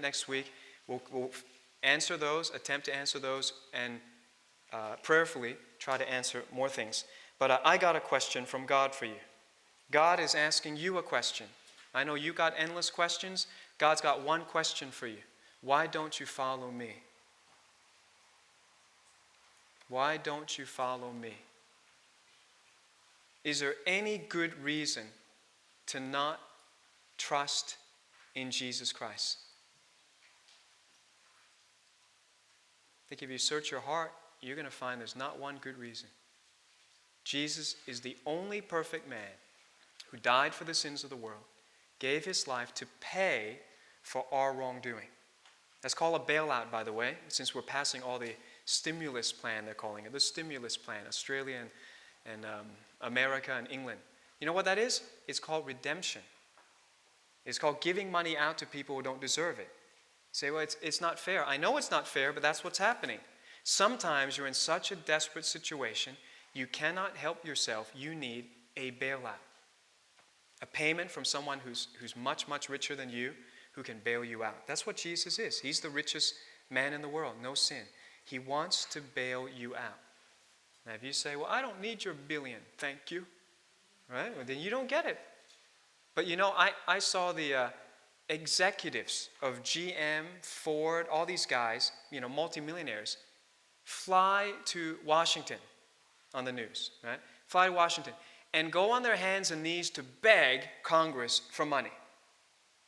next week. We'll answer those, attempt to answer those, and prayerfully try to answer more things. But I got a question from God for you. God is asking you a question. I know you got endless questions. God's got one question for you. Why don't you follow me? Why don't you follow me? Is there any good reason to not trust in Jesus Christ? I think if you search your heart, you're going to find there's not one good reason. Jesus is the only perfect man who died for the sins of the world, gave his life to pay for our wrongdoing. That's called a bailout, by the way, since we're passing all the stimulus plan, they're calling it, the stimulus plan, Australia and America and England. You know what that is? It's called redemption. It's called giving money out to people who don't deserve it. You say, well, it's not fair. I know it's not fair, but that's what's happening. Sometimes you're in such a desperate situation, you cannot help yourself. You need a bailout. A payment from someone who's much, much richer than you, who can bail you out. That's what Jesus is. He's the richest man in the world, no sin. He wants to bail you out. Now, if you say, well, I don't need your billion, thank you. Right? Well, then you don't get it. But you know, I saw the executives of GM, Ford, all these guys, you know, multimillionaires, fly to Washington on the news, right? Fly to Washington and go on their hands and knees to beg Congress for money.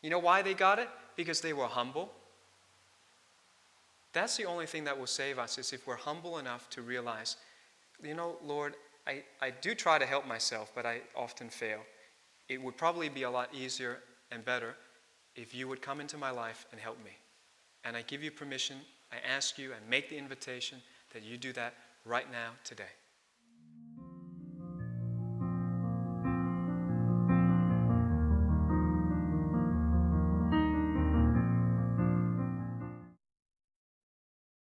You know why they got it? Because they were humble. That's the only thing that will save us, is if we're humble enough to realize, you know, Lord, I do try to help myself, but I often fail. It would probably be a lot easier and better if you would come into my life and help me. And I give you permission, I ask you, and make the invitation that you do that right now, today.